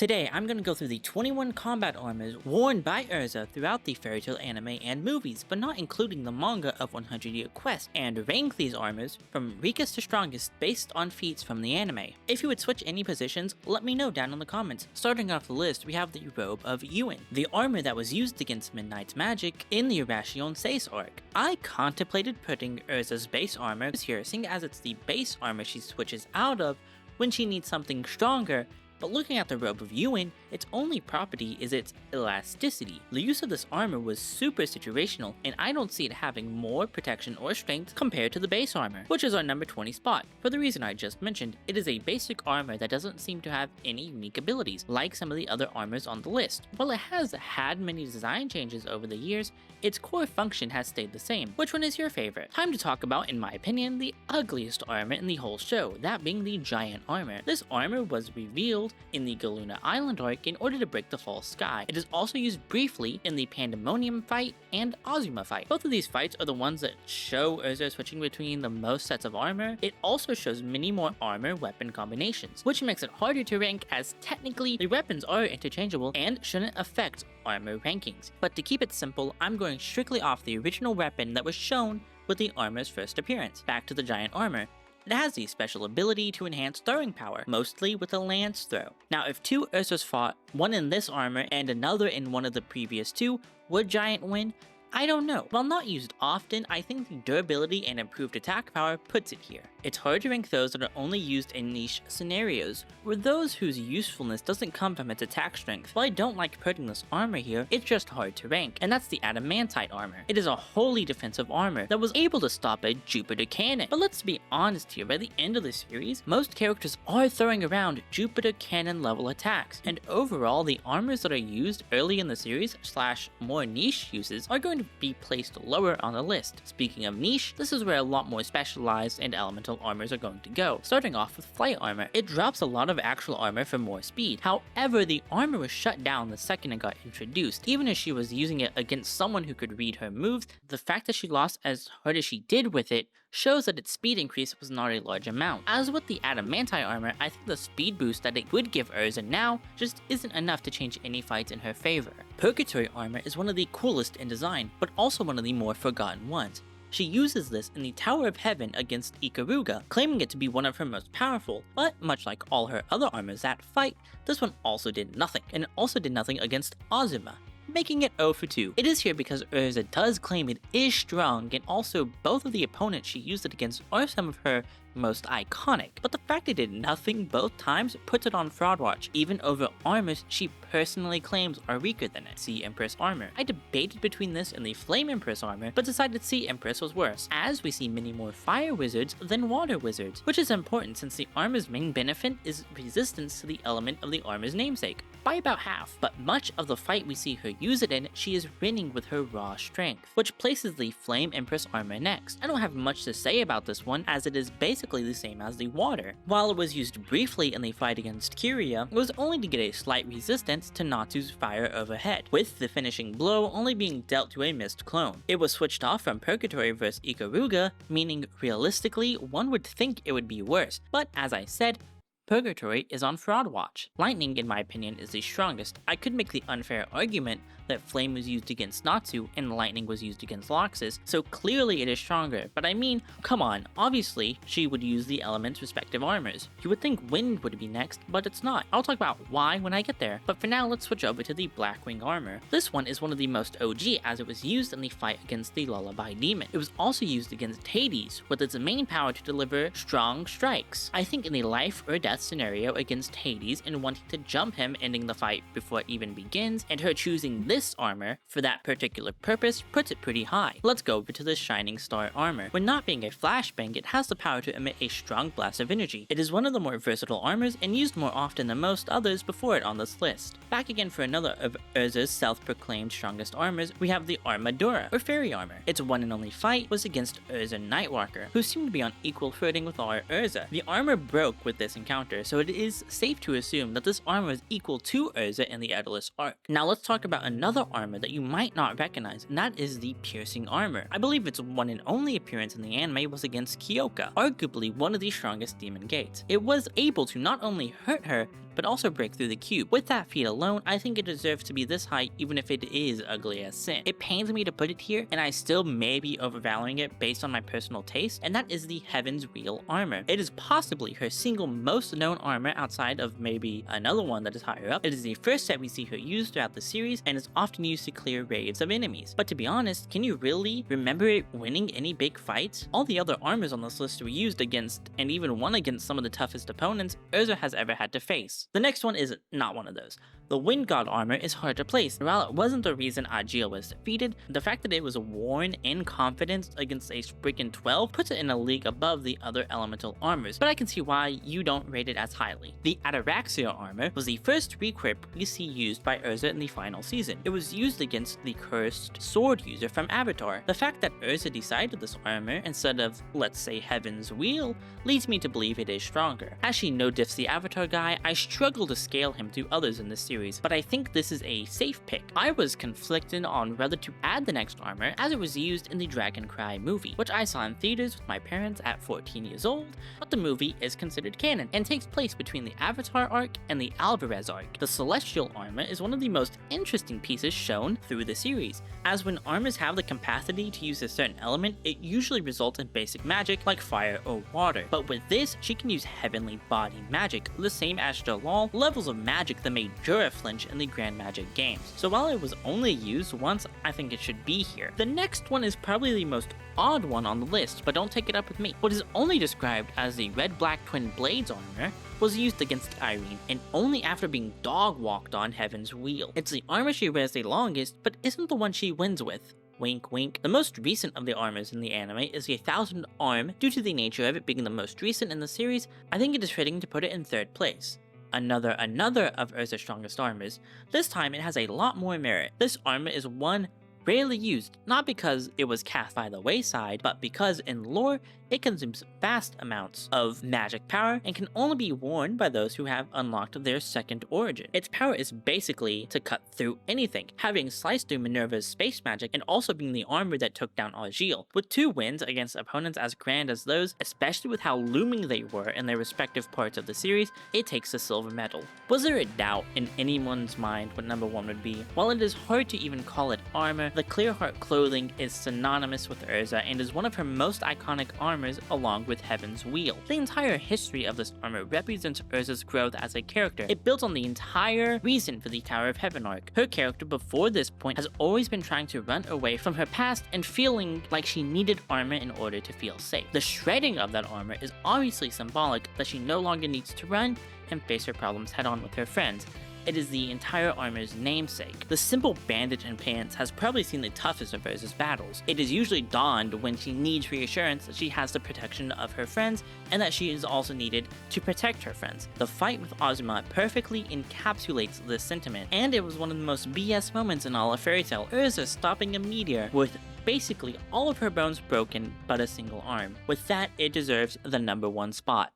Today, I'm going to go through the 21 combat armors worn by Erza throughout the Fairy Tail anime and movies, but not including the manga of 100 Year Quest, and rank these armors from weakest to strongest based on feats from the anime. If you would switch any positions, let me know down in the comments. Starting off the list, we have the Robe of Yuan, the armor that was used against Midnight's magic in the Irrational Seis arc. I contemplated putting Erza's base armor here, seeing as it's the base armor she switches out of when she needs something stronger. But looking at the Robe of Yuan, its only property is its elasticity. The use of this armor was super situational, and I don't see it having more protection or strength compared to the base armor, which is our number 20 spot. For the reason I just mentioned, it is a basic armor that doesn't seem to have any unique abilities, like some of the other armors on the list. While it has had many design changes over the years, its core function has stayed the same. Which one is your favorite? Time to talk about, in my opinion, the ugliest armor in the whole show, that being the Giant Armor. This armor was revealed in the Galuna Island arc in order to break the false sky. It is also used briefly in the Pandemonium fight and Azuma fight. Both of these fights are the ones that show Erza switching between the most sets of armor. It also shows many more armor weapon combinations, which makes it harder to rank as technically the weapons are interchangeable and shouldn't affect armor rankings. But to keep it simple, I'm going strictly off the original weapon that was shown with the armor's first appearance. Back to the Giant Armor. It has the special ability to enhance throwing power, mostly with a lance throw. Now, if two Ursas fought, one in this armor and another in one of the previous two, would Giant win? I don't know. While not used often, I think the durability and improved attack power puts it here. It's hard to rank those that are only used in niche scenarios, or those whose usefulness doesn't come from its attack strength. While I don't like putting this armor here, it's just hard to rank, and that's the Adamantite armor. It is a wholly defensive armor that was able to stop a Jupiter cannon. But let's be honest here, by the end of the series, most characters are throwing around Jupiter cannon level attacks, and overall the armors that are used early in the series / more niche uses are going to be placed lower on the list. Speaking of niche, this is where a lot more specialized and elemental armors are going to go. Starting off with Flight Armor. It drops a lot of actual armor for more speed. However, the armor was shut down the second it got introduced. Even if she was using it against someone who could read her moves, the fact that she lost as hard as she did with it shows that its speed increase was not a large amount. As with the Adamantite armor, I think the speed boost that it would give Erza now just isn't enough to change any fights in her favor. Purgatory armor is one of the coolest in design, but also one of the more forgotten ones. She uses this in the Tower of Heaven against Ikaruga, claiming it to be one of her most powerful, but much like all her other armors that fight, this one also did nothing, and it also did nothing against Azuma, making it 0 for 2. It is here because Erza does claim it is strong, and also both of the opponents she used it against are some of her most iconic, but the fact it did nothing both times puts it on fraud watch, even over armors she personally claims are weaker than it. Sea Empress armor. I debated between this and the Flame Empress armor, but decided Sea Empress was worse, as we see many more fire wizards than water wizards, which is important since the armor's main benefit is resistance to the element of the armor's namesake, by about half. But much of the fight we see her use it in, she is winning with her raw strength, which places the Flame Empress armor next. I don't have much to say about this one, as it is basically the same as the water. While it was used briefly in the fight against Kyria, it was only to get a slight resistance to Natsu's fire overhead, with the finishing blow only being dealt to a missed clone. It was switched off from Purgatory vs Ikaruga, meaning realistically one would think it would be worse, but as I said, Purgatory is on fraud watch. Lightning, in my opinion, is the strongest. I could make the unfair argument that Flame was used against Natsu and Lightning was used against Loxus, so clearly it is stronger, but I mean, come on, obviously she would use the elements' respective armors. You would think Wind would be next, but it's not. I'll talk about why when I get there, but for now let's switch over to the Blackwing armor. This one is one of the most OG, as it was used in the fight against the Lullaby Demon. It was also used against Hades, with its main power to deliver strong strikes. I think in the life or death scenario against Hades and wanting to jump him, ending the fight before it even begins, and her choosing this armor for that particular purpose puts it pretty high. Let's go over to the Shining Star armor. When not being a flashbang, it has the power to emit a strong blast of energy. It is one of the more versatile armors and used more often than most others before it on this list. Back again for another of Erza's self-proclaimed strongest armors, we have the Armadura, or Fairy armor. Its one and only fight was against Erza Nightwalker, who seemed to be on equal footing with our Erza. The armor broke with this encounter, so it is safe to assume that this armor is equal to Erza in the Daedalus arc. Now let's talk about another armor that you might not recognize, and that is the Piercing armor. I believe its one and only appearance in the anime was against Kyoka, arguably one of the strongest demon gates. It was able to not only hurt her, but also break through the cube. With that feat alone, I think it deserves to be this high even if it is ugly as sin. It pains me to put it here, and I still may be overvaluing it based on my personal taste, and that is the Heaven's Wheel armor. It is possibly her single most known armor outside of maybe another one that is higher up. It is the first set we see her use throughout the series, and is often used to clear raids of enemies. But to be honest, can you really remember it winning any big fights? All the other armors on this list were used against, and even won against some of the toughest opponents Erza has ever had to face. The next one is not one of those. The Wind God armor is hard to place. While it wasn't the reason Aegea was defeated, the fact that it was worn in confidence against a Spriggan 12 puts it in a league above the other elemental armors, but I can see why you don't rate it as highly. The Ataraxia armor was the first requip we see used by Erza in the final season. It was used against the cursed sword user from Avatar. The fact that Erza decided this armor instead of, let's say, Heaven's Wheel leads me to believe it is stronger. As she no-diffs the Avatar guy, I struggle to scale him to others in this series, but I think this is a safe pick. I was conflicted on whether to add the next armor as it was used in the Dragon Cry movie, which I saw in theaters with my parents at 14 years old, but the movie is considered canon and takes place between the Avatar arc and the Alvarez arc. The Celestial armor is one of the most interesting pieces shown through the series, as when armors have the capacity to use a certain element, it usually results in basic magic like fire or water. But with this, she can use heavenly body magic, the same as Jalal, levels of magic that made Jura flinch in the Grand Magic games. So while it was only used once, I think it should be here. The next one is probably the most odd one on the list, but don't take it up with me. What is only described as the Red-Black Twin Blades armor was used against Irene, and only after being dog-walked on Heaven's Wheel. It's the armor she wears the longest, but isn't the one she wins with. Wink wink. The most recent of the armors in the anime is the 1000 arm. Due to the nature of it being the most recent in the series, I think it is fitting to put it in third place. Another of Erza's strongest armors. This time it has a lot more merit. This armor is one rarely used, not because it was cast by the wayside, but because in lore, it consumes vast amounts of magic power and can only be worn by those who have unlocked their second origin. Its power is basically to cut through anything, having sliced through Minerva's space magic and also being the armor that took down Aegea. With 2 wins against opponents as grand as those, especially with how looming they were in their respective parts of the series, it takes the silver medal. Was there a doubt in anyone's mind what number 1 would be? While it is hard to even call it armor, the Clearheart clothing is synonymous with Erza and is one of her most iconic armors along with Heaven's Wheel. The entire history of this armor represents Erza's growth as a character. It builds on the entire reason for the Tower of Heaven arc. Her character before this point has always been trying to run away from her past and feeling like she needed armor in order to feel safe. The shredding of that armor is obviously symbolic that she no longer needs to run and face her problems head on with her friends. It is the entire armor's namesake. The simple bandage and pants has probably seen the toughest of Erza's battles. It is usually donned when she needs reassurance that she has the protection of her friends and that she is also needed to protect her friends. The fight with Ozma perfectly encapsulates this sentiment, and it was one of the most BS moments in all of Fairy Tail. Erza stopping a meteor with basically all of her bones broken but a single arm. With that, it deserves the number 1 spot.